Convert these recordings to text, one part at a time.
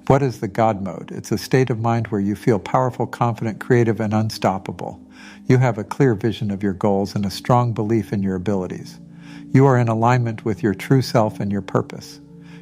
What is the God mode? It's a state of mind where you feel powerful, confident, creative, and unstoppable. You have a clear vision of your goals and a strong belief in your abilities. You are in alignment with your true self and your purpose.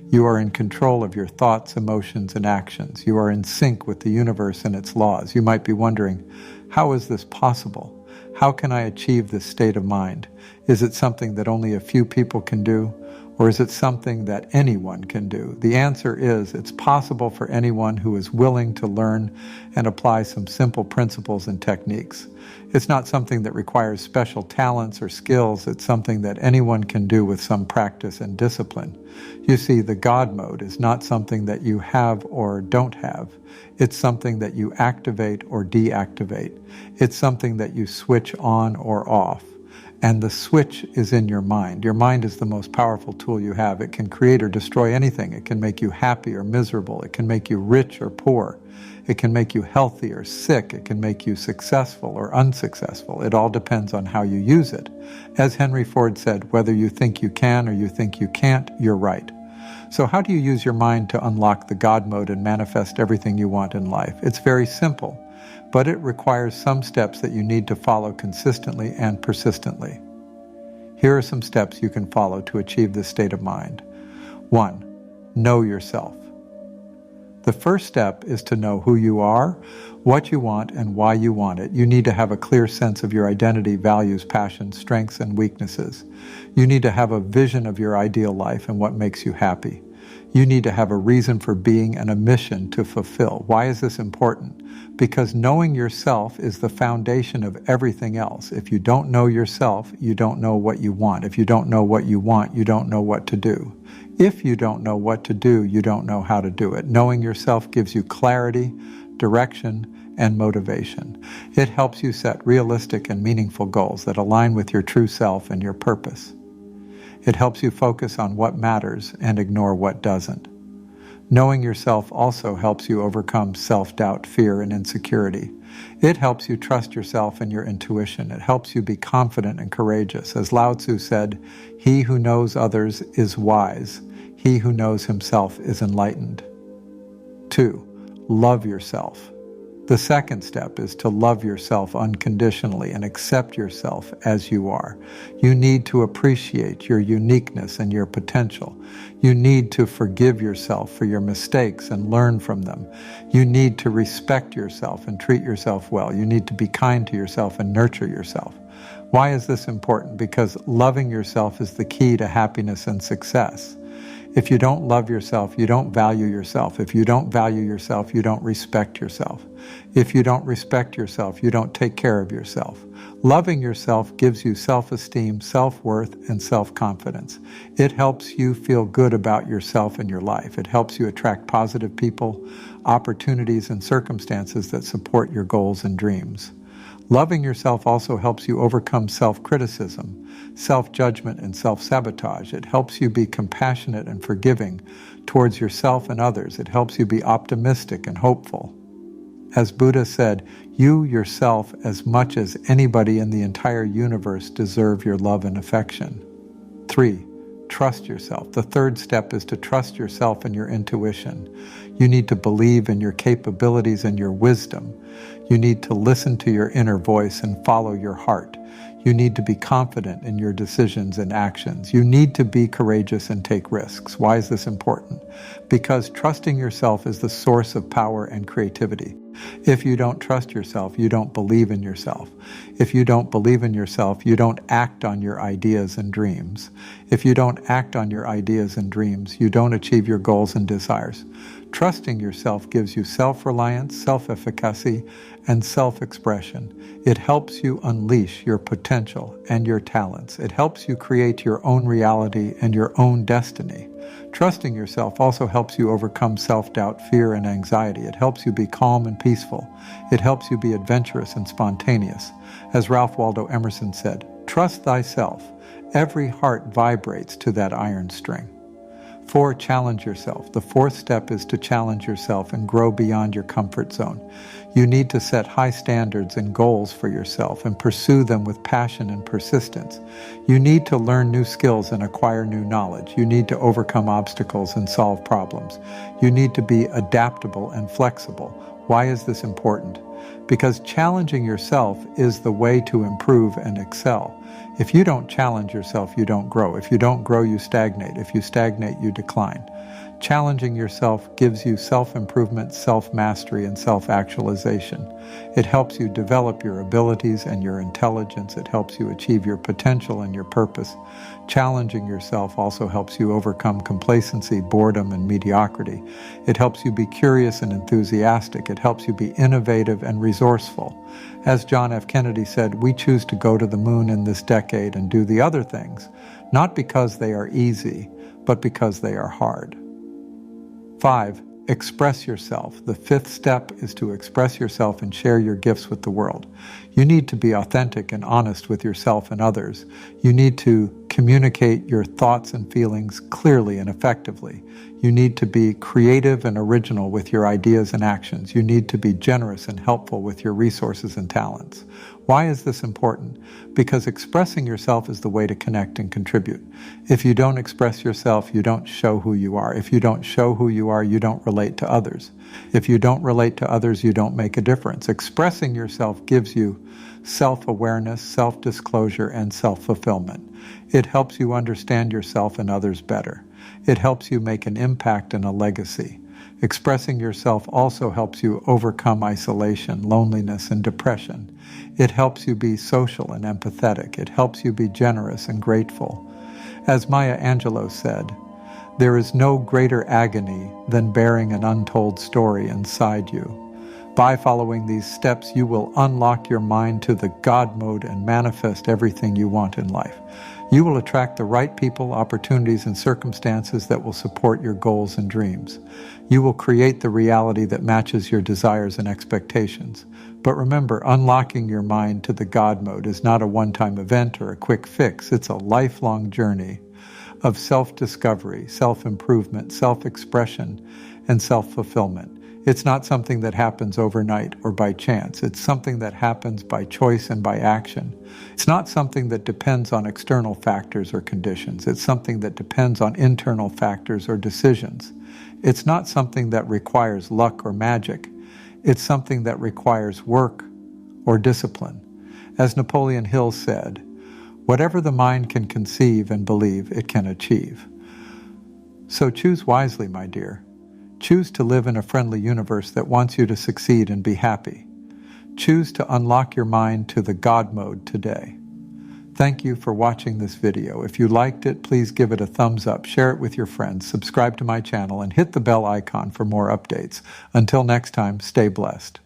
You are in control of your thoughts, emotions, and actions. You are in sync with the universe and its laws. You might be wondering, how is this possible? How can I achieve this state of mind? Is it something that only a few people can do? Or is it something that anyone can do? The answer is it's possible for anyone who is willing to learn and apply some simple principles and techniques. It's not something that requires special talents or skills. It's something that anyone can do with some practice and discipline. You see, the God mode is not something that you have or don't have. It's something that you activate or deactivate. It's something that you switch on or off. And the switch is in your mind. Your mind is the most powerful tool you have. It can create or destroy anything. It can make you happy or miserable. It can make you rich or poor. It can make you healthy or sick. It can make you successful or unsuccessful. It all depends on how you use it. As Henry Ford said, whether you think you can or you think you can't, you're right. So how do you use your mind to unlock the God mode and manifest everything you want in life? It's very simple, but it requires some steps that you need to follow consistently and persistently. Here are some steps you can follow to achieve this state of mind. 1. Know yourself. The first step is to know who you are, what you want, and why you want it. You need to have a clear sense of your identity, values, passions, strengths, and weaknesses. You need to have a vision of your ideal life and what makes you happy. You need to have a reason for being and a mission to fulfill. Why is this important? Because knowing yourself is the foundation of everything else. If you don't know yourself, you don't know what you want. If you don't know what you want, you don't know what to do. If you don't know what to do, you don't know how to do it. Knowing yourself gives you clarity, direction, and motivation. It helps you set realistic and meaningful goals that align with your true self and your purpose. It helps you focus on what matters and ignore what doesn't. Knowing yourself also helps you overcome self-doubt, fear, and insecurity. It helps you trust yourself and your intuition. It helps you be confident and courageous. As Lao Tzu said, "He who knows others is wise. He who knows himself is enlightened." 2. Love yourself. The second step is to love yourself unconditionally and accept yourself as you are. You need to appreciate your uniqueness and your potential. You need to forgive yourself for your mistakes and learn from them. You need to respect yourself and treat yourself well. You need to be kind to yourself and nurture yourself. Why is this important? Because loving yourself is the key to happiness and success. If you don't love yourself, you don't value yourself. If you don't value yourself, you don't respect yourself. If you don't respect yourself, you don't take care of yourself. Loving yourself gives you self-esteem, self-worth, and self-confidence. It helps you feel good about yourself and your life. It helps you attract positive people, opportunities, and circumstances that support your goals and dreams. Loving yourself also helps you overcome self-criticism, self-judgment, and self-sabotage. It helps you be compassionate and forgiving towards yourself and others. It helps you be optimistic and hopeful. As Buddha said, you yourself, as much as anybody in the entire universe, deserve your love and affection. 3. Trust yourself. The third step is to trust yourself and your intuition. You need to believe in your capabilities and your wisdom. You need to listen to your inner voice and follow your heart. You need to be confident in your decisions and actions. You need to be courageous and take risks. Why is this important? Because trusting yourself is the source of power and creativity. If you don't trust yourself, you don't believe in yourself. If you don't believe in yourself, you don't act on your ideas and dreams. If you don't act on your ideas and dreams, you don't achieve your goals and desires. Trusting yourself gives you self-reliance, self-efficacy, and self-expression. It helps you unleash your potential and your talents. It helps you create your own reality and your own destiny. Trusting yourself also helps you overcome self-doubt, fear, and anxiety. It helps you be calm and peaceful. It helps you be adventurous and spontaneous. As Ralph Waldo Emerson said, "Trust thyself. Every heart vibrates to that iron string." 4, challenge yourself. The fourth step is to challenge yourself and grow beyond your comfort zone. You need to set high standards and goals for yourself and pursue them with passion and persistence. You need to learn new skills and acquire new knowledge. You need to overcome obstacles and solve problems. You need to be adaptable and flexible. Why is this important? Because challenging yourself is the way to improve and excel. If you don't challenge yourself, you don't grow. If you don't grow, you stagnate. If you stagnate, you decline. Challenging yourself gives you self-improvement, self-mastery, and self-actualization. It helps you develop your abilities and your intelligence. It helps you achieve your potential and your purpose. Challenging yourself also helps you overcome complacency, boredom, and mediocrity. It helps you be curious and enthusiastic. It helps you be innovative and resourceful. As John F. Kennedy said, we choose to go to the moon in this decade and do the other things, not because they are easy, but because they are hard. 5, express yourself. The 5th step is to express yourself and share your gifts with the world. You need to be authentic and honest with yourself and others. You need to communicate your thoughts and feelings clearly and effectively. You need to be creative and original with your ideas and actions. You need to be generous and helpful with your resources and talents. Why is this important? Because expressing yourself is the way to connect and contribute. If you don't express yourself, you don't show who you are. If you don't show who you are, you don't relate to others. If you don't relate to others, you don't make a difference. Expressing yourself gives you self-awareness, self-disclosure, and self-fulfillment. It helps you understand yourself and others better. It helps you make an impact and a legacy. Expressing yourself also helps you overcome isolation, loneliness, and depression. It helps you be social and empathetic. It helps you be generous and grateful. As Maya Angelou said, there is no greater agony than bearing an untold story inside you. By following these steps, you will unlock your mind to the God mode and manifest everything you want in life. You will attract the right people, opportunities, and circumstances that will support your goals and dreams. You will create the reality that matches your desires and expectations. But remember, unlocking your mind to the God mode is not a one-time event or a quick fix. It's a lifelong journey of self-discovery, self-improvement, self-expression, and self-fulfillment. It's not something that happens overnight or by chance. It's something that happens by choice and by action. It's not something that depends on external factors or conditions. It's something that depends on internal factors or decisions. It's not something that requires luck or magic. It's something that requires work or discipline. As Napoleon Hill said, whatever the mind can conceive and believe, it can achieve. So choose wisely, my dear. Choose to live in a friendly universe that wants you to succeed and be happy. Choose to unlock your mind to the God mode today. Thank you for watching this video. If you liked it, please give it a thumbs up, share it with your friends, subscribe to my channel, and hit the bell icon for more updates. Until next time, stay blessed.